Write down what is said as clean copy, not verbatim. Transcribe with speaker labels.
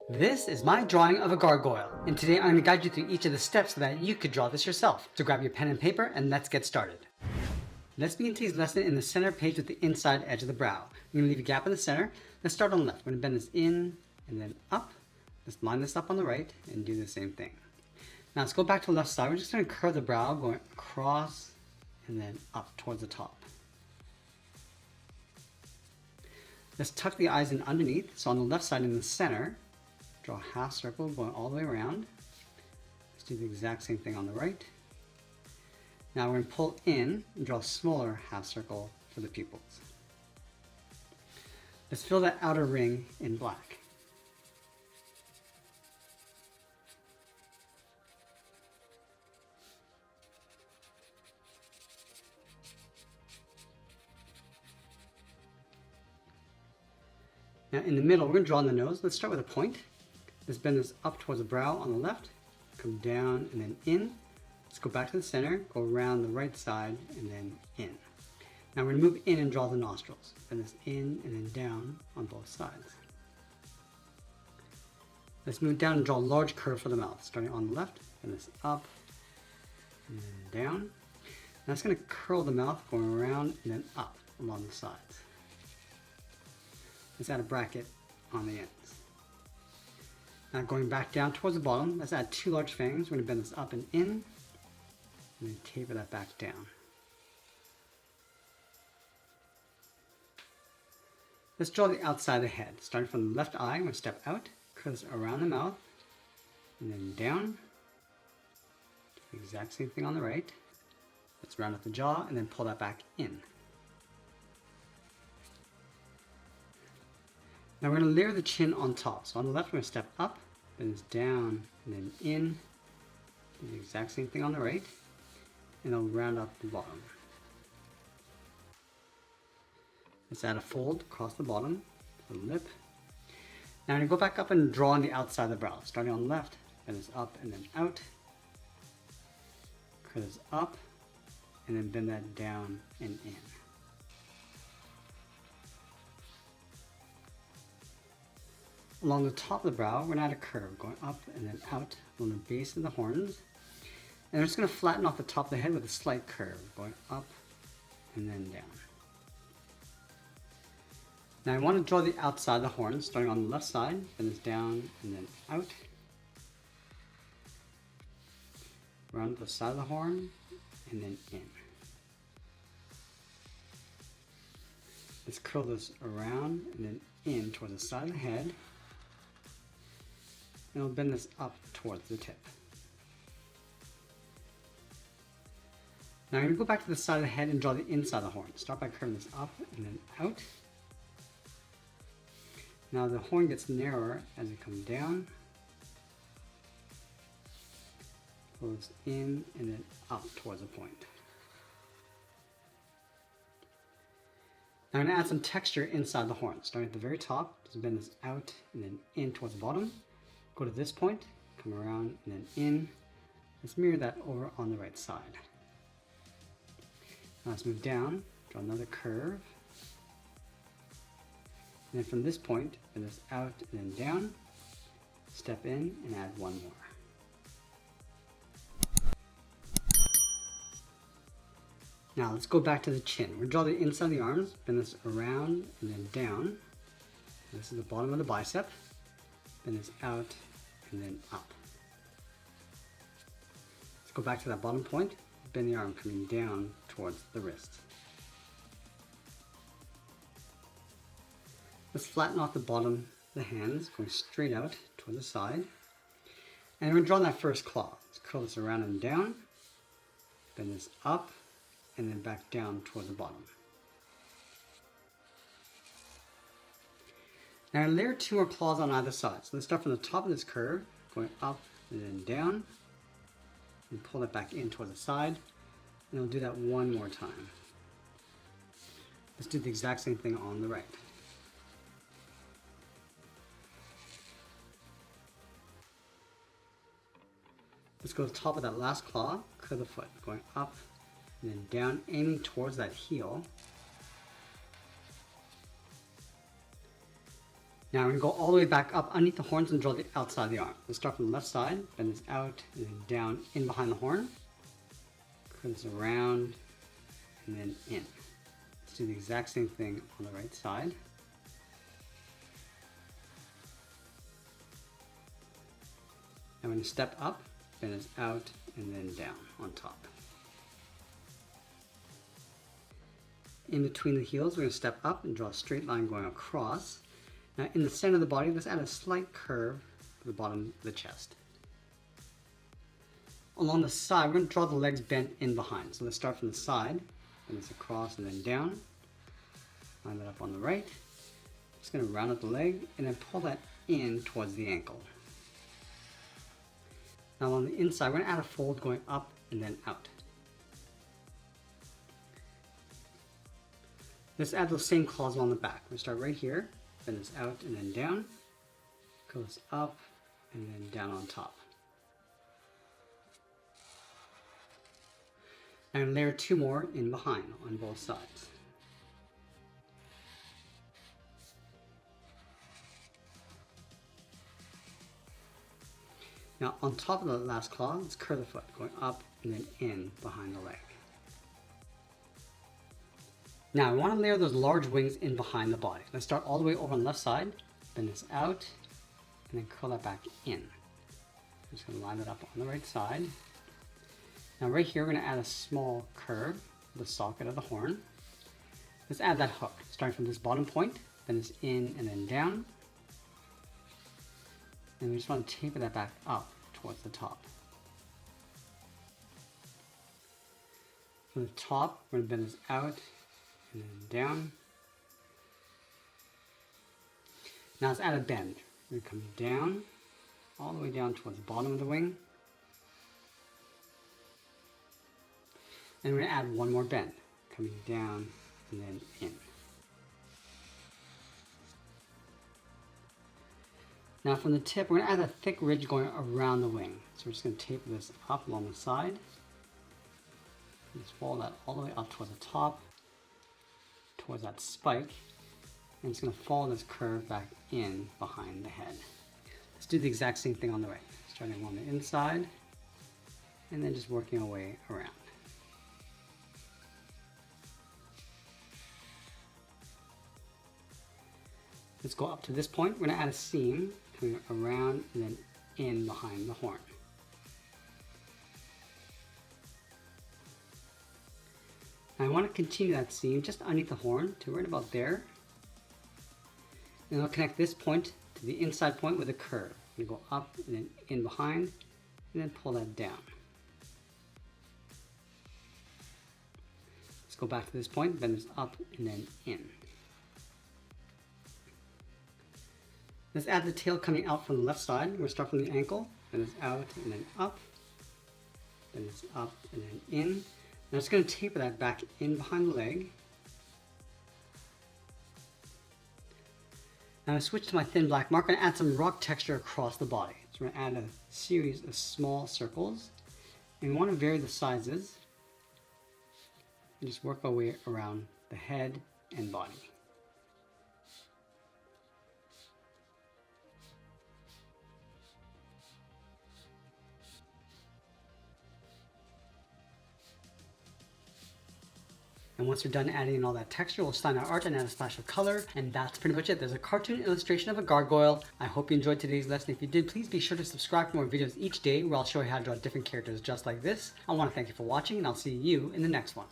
Speaker 1: This is my drawing of a gargoyle, and today I'm going to guide you through each of the steps so that you could draw this yourself. So grab your pen and paper and let's get started. Let's begin today's lesson in the center page with the inside edge of the brow. I'm going to leave a gap in the center. Let's start on the left. We're going to bend this in and then up. Let's line this up on the right and do the same thing. Now let's go back to the left side. We're just going to curve the brow going across and then up towards the top. Let's tuck the eyes in underneath. So on the left side in the center, draw a half circle going all the way around. Let's do the exact same thing on the right. Now we're going to pull in and draw a smaller half circle for the pupils. Let's fill that outer ring in black. Now in the middle, we're going to draw on the nose. Let's start with a point. Let's bend this up towards the brow on the left, come down and then in. Let's go back to the center, go around the right side and then in. Now we're going to move in and draw the nostrils. Bend this in and then down on both sides. Let's move down and draw a large curve for the mouth, starting on the left, bend this up and then down. Now it's going to curl the mouth going around and then up along the sides. Let's add a bracket on the ends. Now going back down towards the bottom, let's add two large fangs. We're going to bend this up and in, and then taper that back down. Let's draw the outside of the head. Starting from the left eye, I'm going to step out, curl this around the mouth, and then down. Do the exact same thing on the right. Let's round up the jaw, and then pull that back in. Now we're going to layer the chin on top. So on the left, we're going to step up, bend this down, and then in. Do the exact same thing on the right, and I'll round up the bottom. Let's add a fold across the bottom for the lip. Now I'm going to go back up and draw on the outside of the brow. Starting on the left, bend this up and then out. Curl this up, and then bend that down and in. Along the top of the brow, we're going to add a curve going up and then out along the base of the horns. And we're just going to flatten off the top of the head with a slight curve going up and then down. Now I want to draw the outside of the horns, starting on the left side, bend this down and then out. Round the side of the horn and then in. Let's curl this around and then in towards the side of the head. And we'll bend this up towards the tip. Now I'm going to go back to the side of the head and draw the inside of the horn. Start by curving this up and then out. Now the horn gets narrower as it comes down. Pull this in and then up towards the point. Now I'm going to add some texture inside the horn. Starting at the very top, just bend this out and then in towards the bottom. Go to this point, come around and then in. Let's mirror that over on the right side. Now let's move down, draw another curve. And then from this point, bend this out and then down. Step in and add one more. Now let's go back to the chin. We'll draw the inside of the arms, bend this around and then down. This is the bottom of the bicep. Bend this out and then up. Let's go back to that bottom point, bend the arm coming down towards the wrist. Let's flatten off the bottom of the hands, going straight out toward the side. And we're going to draw that first claw. Let's curl this around and down, bend this up, and then back down toward the bottom. Now layer two more claws on either side. So let's start from the top of this curve, going up and then down, and pull it back in toward the side. And we'll do that one more time. Let's do the exact same thing on the right. Let's go to the top of that last claw, curl the foot, going up and then down, aiming towards that heel. Now we're going to go all the way back up underneath the horns and draw the outside of the arm. Let's start from the left side, bend this out, and then down in behind the horn. Curve this around, and then in. Let's do the exact same thing on the right side. Now we're going to step up, bend this out, and then down on top. In between the heels, we're going to step up and draw a straight line going across. Now in the center of the body, let's add a slight curve to the bottom of the chest. Along the side, we're going to draw the legs bent in behind. So let's start from the side, bend this across and then down. Line that up on the right. Just going to round up the leg and then pull that in towards the ankle. Now on the inside, we're going to add a fold going up and then out. Let's add those same claws along the back. We'll start right here, bend this out and then down, curl this up and then down on top. And layer two more in behind on both sides. Now on top of the last claw, let's curve the foot, going up and then in behind the leg. Now I want to layer those large wings in behind the body. Let's start all the way over on the left side, bend this out, and then curl that back in. I'm just going to line that up on the right side. Now right here we're going to add a small curve, the socket of the horn. Let's add that hook, starting from this bottom point, bend this in and then down. And we just want to taper that back up towards the top. From the top, we're going to bend this out and then down. Now let's add a bend. We're going to come down, all the way down towards the bottom of the wing. And we're going to add one more bend, coming down and then in. Now from the tip, we're going to add a thick ridge going around the wing. So we're just going to taper this up along the side. Just follow that all the way up towards the top, towards that spike. And it's going to follow this curve back in behind the head. Let's do the exact same thing on the right. Starting on the inside, and then just working our way around. Let's go up to this point. We're going to add a seam coming around and then in behind the horn. Now I want to continue that seam just underneath the horn to right about there. And I'll connect this point to the inside point with a curve. I'm going to go up and then in behind and then pull that down. Let's go back to this point, bend this up and then in. Let's add the tail coming out from the left side. We're going to start from the ankle, bend this out and then up, bend this up and then in. Now it's going to taper that back in behind the leg. Now I switch to my thin black marker and add some rock texture across the body. So we're going to add a series of small circles. And we want to vary the sizes. And just work our way around the head and body. And once we're done adding in all that texture, we'll sign our art and add a splash of color. And that's pretty much it. There's a cartoon illustration of a gargoyle. I hope you enjoyed today's lesson. If you did, please be sure to subscribe for more videos each day where I'll show you how to draw different characters just like this. I want to thank you for watching, and I'll see you in the next one.